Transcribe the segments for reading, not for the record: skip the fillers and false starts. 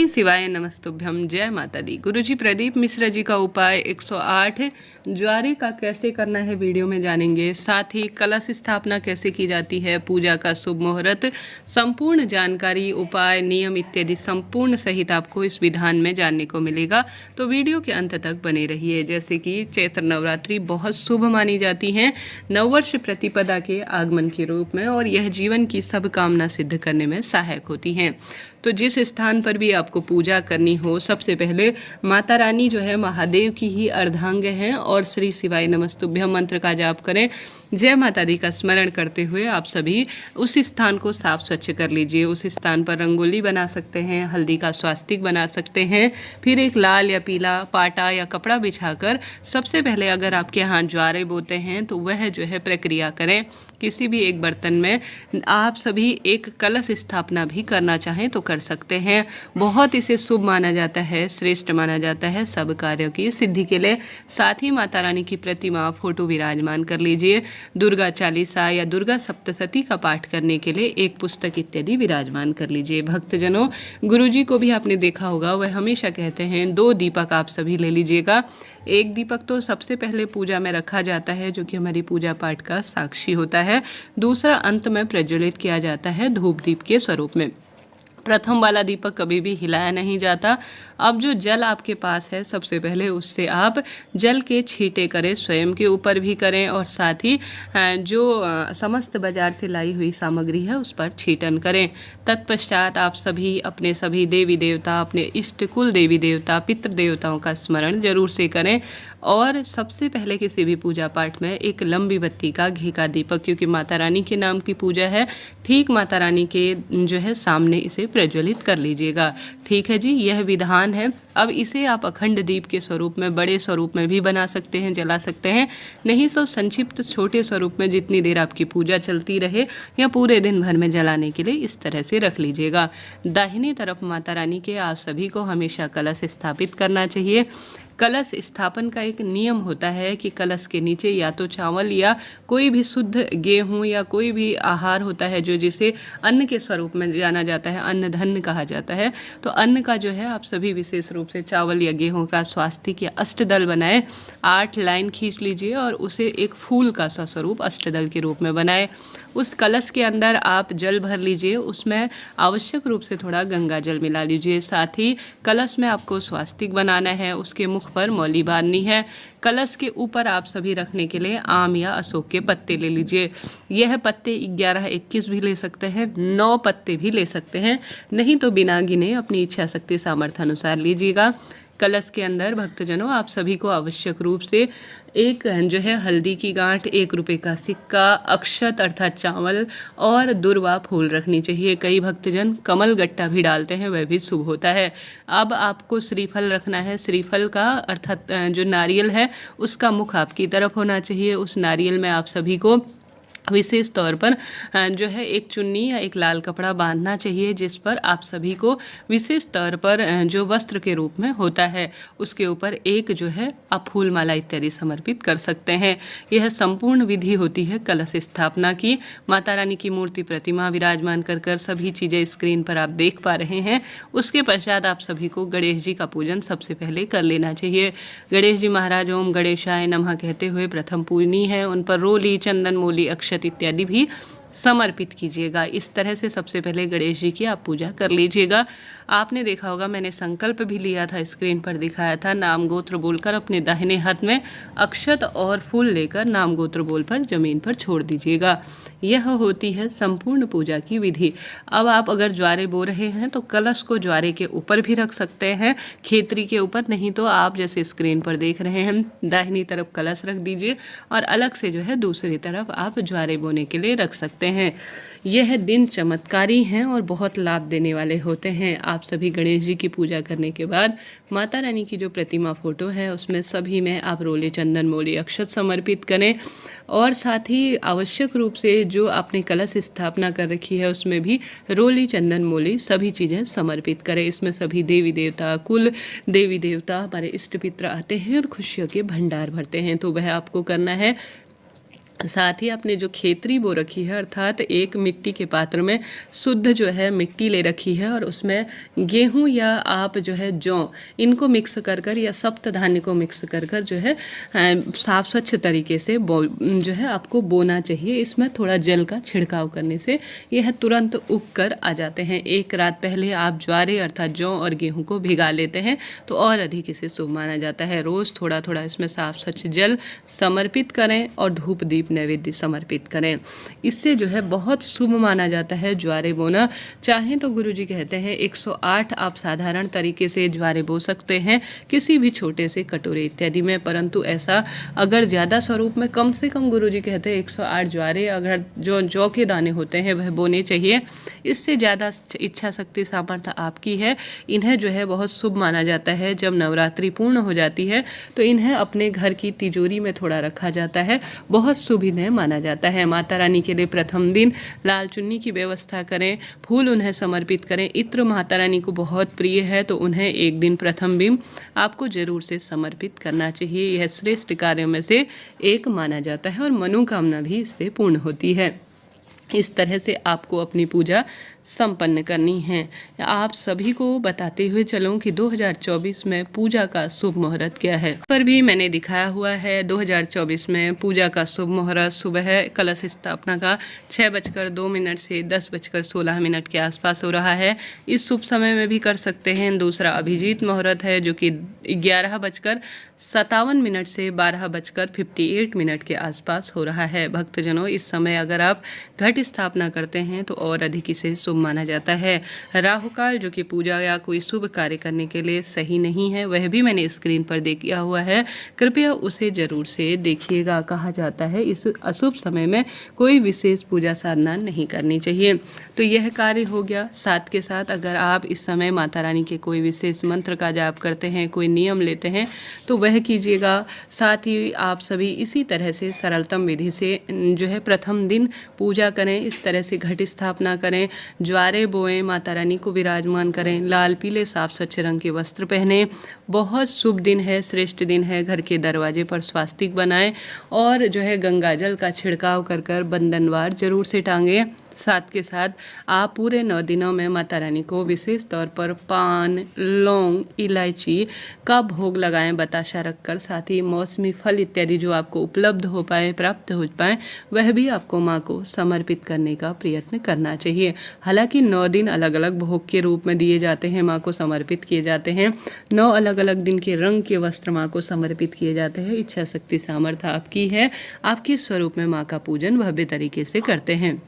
शिवाय नमस्तुभ्यम। जय माता दी। गुरुजी प्रदीप मिश्रा जी का उपाय 108 ज्वारे का कैसे करना है वीडियो में जानेंगे। साथ ही कलश स्थापना कैसे की जाती है, पूजा का शुभ मुहूर्त, संपूर्ण जानकारी, उपाय, नियम इत्यादि संपूर्ण सहित आपको इस विधान में जानने को मिलेगा। तो वीडियो के अंत तक बने रहिए। जैसे कि चैत्र नवरात्रि बहुत शुभ मानी जाती है नववर्ष प्रतिपदा के आगमन के रूप में, और यह जीवन की सब कामना सिद्ध करने में सहायक होती हैं। तो जिस स्थान पर भी आपको पूजा करनी हो, सबसे पहले माता रानी जो है महादेव की ही अर्धांग हैं, और श्री शिवाय नमस्तुभ्यम मंत्र का जाप करें। जय माता दी का स्मरण करते हुए आप सभी उस स्थान को साफ स्वच्छ कर लीजिए। उस स्थान पर रंगोली बना सकते हैं, हल्दी का स्वास्तिक बना सकते हैं, फिर एक लाल या पीला पाटा या कपड़ा बिछाकर सबसे पहले अगर आपके यहाँ ज्वारे बोते हैं तो वह जो है प्रक्रिया करें। किसी भी एक बर्तन में आप सभी एक कलश स्थापना भी करना चाहें तो कर सकते हैं। बहुत इसे शुभ माना जाता है, श्रेष्ठ माना जाता है सब कार्यों की सिद्धि के लिए। साथ ही माता रानी की प्रतिमा फोटो विराजमान कर लीजिए। दुर्गा चालीसा या दुर्गा सप्तशती का पाठ करने के लिए एक पुस्तक इत्यादि विराजमान कर लीजिए। भक्तजनों, गुरुजी को भी आपने देखा होगा, वह हमेशा कहते हैं 2 दीपक आप सभी ले लीजिएगा। एक दीपक तो सबसे पहले पूजा में रखा जाता है, जो कि हमारी पूजा पाठ का साक्षी होता है। दूसरा अंत में प्रज्वलित किया जाता है धूप दीप के स्वरूप में। प्रथम वाला दीपक कभी भी हिलाया नहीं जाता। अब जो जल आपके पास है, सबसे पहले उससे आप जल के छींटे करें, स्वयं के ऊपर भी करें, और साथ ही जो समस्त बाजार से लाई हुई सामग्री है उस पर छींटन करें। तत्पश्चात आप सभी अपने सभी देवी देवता, अपने इष्ट कुल देवी देवता, पितृ देवताओं का स्मरण जरूर से करें। और सबसे पहले किसी भी पूजा पाठ में एक लंबी बत्ती का घी का दीपक, क्योंकि माता रानी के नाम की पूजा है, ठीक माता रानी के जो है सामने इसे प्रज्वलित कर लीजिएगा। ठीक है जी, यह विधान है। अब इसे आप अखंड दीप के स्वरूप में, बड़े स्वरूप में भी बना सकते हैं, जला सकते हैं। नहीं तो संक्षिप्त छोटे स्वरूप में जितनी देर आपकी पूजा चलती रहे या पूरे दिन भर में जलाने के लिए इस तरह से रख लीजिएगा। दाहिनी तरफ माता रानी के आप सभी को हमेशा कलश स्थापित करना चाहिए। कलश स्थापन का एक नियम होता है कि कलश के नीचे या तो चावल या कोई भी शुद्ध गेहूं या कोई भी आहार होता है जो जिसे अन्न के स्वरूप में जाना जाता है, अन्न धन्य कहा जाता है। तो अन्न का जो है आप सभी विशेष रूप से चावल या गेहूं का स्वास्तिक या अष्टदल बनाए, 8 लाइन खींच लीजिए और उसे एक फूल का स्वरूप अष्टदल के रूप में बनाए। उस कलश के अंदर आप जल भर लीजिए, उसमें आवश्यक रूप से थोड़ा गंगा जल मिला लीजिए। साथ ही कलश में आपको स्वास्तिक बनाना है, उसके मुख पर मौली बांधनी है। कलश के ऊपर आप सभी रखने के लिए आम या अशोक के पत्ते ले लीजिए। यह पत्ते 11, 21 भी ले सकते हैं, 9 पत्ते भी ले सकते हैं, नहीं तो बिना गिने अपनी इच्छा शक्ति सामर्थ्य अनुसार लीजिएगा। कलश के अंदर भक्तजनों आप सभी को आवश्यक रूप से एक जो है हल्दी की गांठ, 1 रुपये का सिक्का, अक्षत अर्थात चावल और दुर्वा फूल रखनी चाहिए। कई भक्तजन कमल गट्टा भी डालते हैं, वह भी शुभ होता है। अब आपको श्रीफल रखना है। श्रीफल का अर्थात जो नारियल है उसका मुख आपकी तरफ होना चाहिए। उस नारियल में आप सभी को विशेष तौर पर जो है एक चुन्नी या एक लाल कपड़ा बांधना चाहिए, जिस पर आप सभी को विशेष तौर पर जो वस्त्र के रूप में होता है उसके ऊपर एक जो है आप फूल माला इत्यादि समर्पित कर सकते हैं। यह संपूर्ण विधि होती है कलश स्थापना की। माता रानी की मूर्ति, प्रतिमा विराजमान कर सभी चीज़ें स्क्रीन पर आप देख पा रहे हैं। उसके पश्चात आप सभी को गणेश जी का पूजन सबसे पहले कर लेना चाहिए। गणेश जी महाराज ओम गणेशाय नमः कहते हुए प्रथम पूजनीय है। उन पर रोली, चंदन, मूली, अक्षत इत्यादि भी समर्पित कीजिएगा। इस तरह से सबसे पहले गणेश जी की आप पूजा कर लीजिएगा। आपने देखा होगा मैंने संकल्प भी लिया था, स्क्रीन पर दिखाया था। नाम गोत्र बोलकर अपने दाहिने हाथ में अक्षत और फूल लेकर नाम गोत्र बोल पर जमीन पर छोड़ दीजिएगा। यह होती है संपूर्ण पूजा की विधि। अब आप अगर ज्वारे बो रहे हैं तो कलश को ज्वारे के ऊपर भी रख सकते हैं, खेतरी के ऊपर। नहीं तो आप जैसे स्क्रीन पर देख रहे हैं दाहिनी तरफ कलश रख दीजिए और अलग से जो है दूसरी तरफ आप ज्वारे बोने के लिए रख सकते हैं। यह दिन चमत्कारी हैं और बहुत लाभ देने वाले होते हैं। आप सभी गणेश जी की पूजा करने के बाद माता रानी की जो प्रतिमा फोटो है उसमें सभी में आप रोले, चंदन, मोली, अक्षत समर्पित करें, और साथ ही आवश्यक रूप से जो आपने कलश स्थापना कर रखी है उसमें भी रोली, चंदन, मोली सभी चीज़ें समर्पित करें। इसमें सभी देवी देवता, कुल देवी देवता, हमारे इष्ट पित्र आते हैं और खुशियों के भंडार भरते हैं। तो वह आपको करना है। साथ ही आपने जो खेतरी बो रखी है, अर्थात एक मिट्टी के पात्र में शुद्ध जो है मिट्टी ले रखी है और उसमें गेहूं या आप जो है जौ इनको मिक्स कर कर या सप्त धान्य को मिक्स कर कर जो है साफ स्वच्छ तरीके से जो है आपको बोना चाहिए। इसमें थोड़ा जल का छिड़काव करने से यह तुरंत उग कर आ जाते हैं। एक रात पहले आप ज्वारे अर्थात जौ और गेहूँ को भिगा लेते हैं तो और अधिक इसे शुभ माना जाता है। रोज़ थोड़ा थोड़ा इसमें साफ स्वच्छ जल समर्पित करें और धूप दीप नैवेद्य समर्पित करें। इससे जो है बहुत शुभ माना जाता है ज्वारे बोना। चाहें तो गुरुजी कहते हैं 108 आप साधारण तरीके से ज्वारे बो सकते हैं किसी भी छोटे से कटोरे इत्यादि में, परंतु ऐसा अगर ज़्यादा स्वरूप में कम से कम गुरुजी कहते हैं 108 ज्वारे अगर जो जौ के दाने होते हैं वह बोने चाहिए। इससे ज़्यादा इच्छा शक्ति सामर्थ्य आपकी है। इन्हें जो है बहुत शुभ माना जाता है। जब नवरात्रि पूर्ण हो जाती है तो इन्हें अपने घर की तिजोरी में थोड़ा रखा जाता है, बहुत शुभ इन्हें माना जाता है। माता रानी के लिए प्रथम दिन लाल चुन्नी की व्यवस्था करें, फूल उन्हें समर्पित करें। इत्र माता रानी को बहुत प्रिय है तो उन्हें एक दिन प्रथम दिन आपको जरूर से समर्पित करना चाहिए। यह श्रेष्ठ कार्यों में से एक माना जाता है और मनोकामना भी इससे पूर्ण होती है। इस तरह से आपको अपनी पूजा संपन्न करनी है। आप सभी को बताते हुए चलूं कि 2024 में पूजा का शुभ मुहूर्त क्या है। पर भी मैंने दिखाया हुआ है 2024 में पूजा का शुभ मुहूर्त सुबह कलश स्थापना का 6:02 से 10:16 के आसपास हो रहा है। इस शुभ समय में भी कर सकते हैं। दूसरा अभिजीत मुहूर्त है जो कि 11:57 से 12:58 के आसपास हो रहा है। भक्तजनों, इस समय अगर आप घट स्थापना करते हैं तो और अधिक इसे शुभ माना जाता है। राहु काल जो कि पूजा या कोई शुभ कार्य करने के लिए सही नहीं है, वह भी मैंने स्क्रीन पर दिया हुआ है, कृपया उसे जरूर से देखिएगा। कहा जाता है इस अशुभ समय में कोई विशेष पूजा साधना नहीं करनी चाहिए। तो यह कार्य हो गया। साथ के साथ अगर आप इस समय माता रानी के कोई विशेष मंत्र का जाप करते हैं, कोई नियम लेते हैं तो वह कीजिएगा। साथ ही आप सभी इसी तरह से सरलतम विधि से जो है प्रथम दिन पूजा करें। इस तरह से घट स्थापना करें, ज्वारे बोएं, माता रानी को विराजमान करें, लाल पीले साफ स्वच्छ रंग के वस्त्र पहने। बहुत शुभ दिन है, श्रेष्ठ दिन है। घर के दरवाजे पर स्वास्तिक बनाएं और जो है गंगा जल का छिड़काव कर कर बंधनवार जरूर से टांगे। साथ के साथ आप पूरे 9 दिनों में माता रानी को विशेष तौर पर पान, लौंग, इलायची का भोग लगाएं बताशा रखकर। साथ ही मौसमी फल इत्यादि जो आपको उपलब्ध हो पाए, प्राप्त हो पाए, वह भी आपको माँ को समर्पित करने का प्रयत्न करना चाहिए। हालांकि 9 दिन अलग अलग भोग के रूप में दिए जाते हैं, माँ को समर्पित किए जाते हैं। 9 अलग अलग दिन के रंग के वस्त्र माँ को समर्पित किए जाते हैं। इच्छा शक्ति सामर्थ्य आपकी है, आपके स्वरूप में माँ का पूजन भव्य तरीके से करते हैं।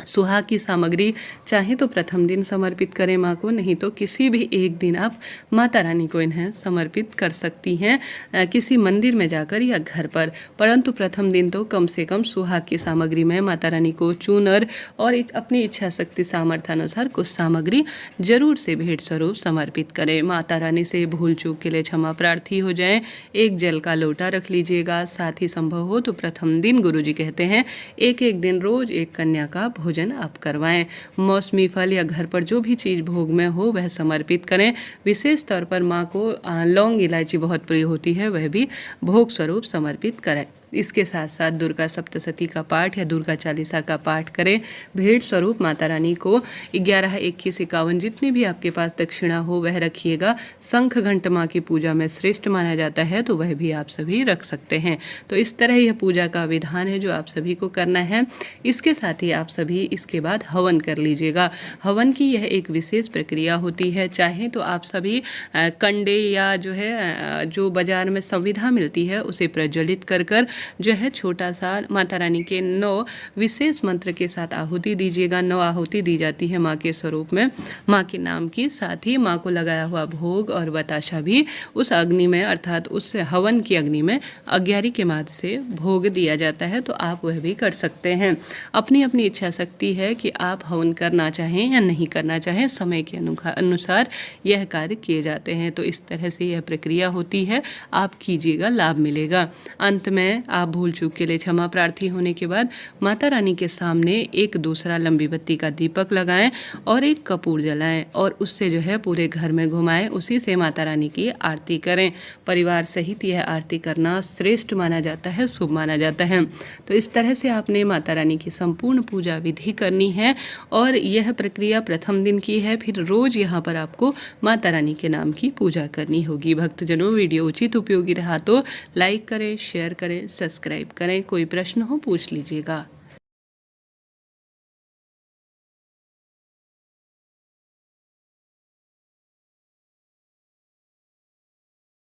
सुहाग की सामग्री चाहे तो प्रथम दिन समर्पित करें माँ को, नहीं तो किसी भी एक दिन आप माता रानी को इन्हें समर्पित कर सकती हैं किसी मंदिर में जाकर या घर पर। परंतु प्रथम दिन तो कम से कम सुहाग की सामग्री में माता रानी को चूनर और अपनी इच्छा शक्ति सामर्थ्य अनुसार कुछ सामग्री जरूर से भेंट स्वरूप समर्पित करें। माता रानी से भूल चूक के लिए क्षमा प्रार्थी हो जाएं। एक जल का लोटा रख लीजिएगा। साथ ही संभव हो तो प्रथम दिन गुरुजी कहते हैं एक एक दिन रोज एक कन्या का भोजन आप करवाएं। मौसमी फल या घर पर जो भी चीज़ भोग में हो वह समर्पित करें। विशेष तौर पर माँ को लौंग इलायची बहुत प्रिय होती है, वह भी भोग स्वरूप समर्पित करें। इसके साथ साथ दुर्गा सप्तशती का पाठ या दुर्गा चालीसा का पाठ करें। भेंट स्वरूप माता रानी को 11, 21, 51 जितनी भी आपके पास दक्षिणा हो वह रखिएगा। शंख घंट माँ की पूजा में श्रेष्ठ माना जाता है तो वह भी आप सभी रख सकते हैं। तो इस तरह यह पूजा का विधान है जो आप सभी को करना है। इसके साथ ही आप सभी इसके बाद हवन कर लीजिएगा। हवन की यह एक विशेष प्रक्रिया होती है। चाहे तो आप सभी कंडे या जो है जो बाजार में संविधा मिलती है उसे प्रज्वलित कर कर जो है छोटा सा माता रानी के 9 विशेष मंत्र के साथ आहुति दीजिएगा। 9 आहुति दी जाती है माँ के स्वरूप में, माँ के नाम की। साथ ही माँ को लगाया हुआ भोग और बताशा भी उस अग्नि में अर्थात उस हवन की अग्नि में अग्यारी के माध्यम से भोग दिया जाता है। तो आप वह भी कर सकते हैं। अपनी अपनी इच्छा शक्ति है कि आप हवन करना चाहें या नहीं करना चाहें, समय के अनुसार यह कार्य किए जाते हैं। तो इस तरह से यह प्रक्रिया होती है, आप कीजिएगा, लाभ मिलेगा। अंत में आप भूल चूक के लिए क्षमा प्रार्थी होने के बाद माता रानी के सामने एक दूसरा लंबी बत्ती का दीपक लगाएं और एक कपूर जलाएं और उससे जो है पूरे घर में घुमाएं, उसी से माता रानी की आरती करें। परिवार सहित यह आरती करना श्रेष्ठ माना जाता है, शुभ माना जाता है। तो इस तरह से आपने माता रानी की संपूर्ण पूजा विधि करनी है और यह प्रक्रिया प्रथम दिन की है। फिर रोज यहाँ पर आपको माता रानी के नाम की पूजा करनी होगी। भक्तजनों, वीडियो उचित उपयोगी रहा तो लाइक करें, शेयर करें, सब्सक्राइब करें। कोई प्रश्न हो पूछ लीजिएगा।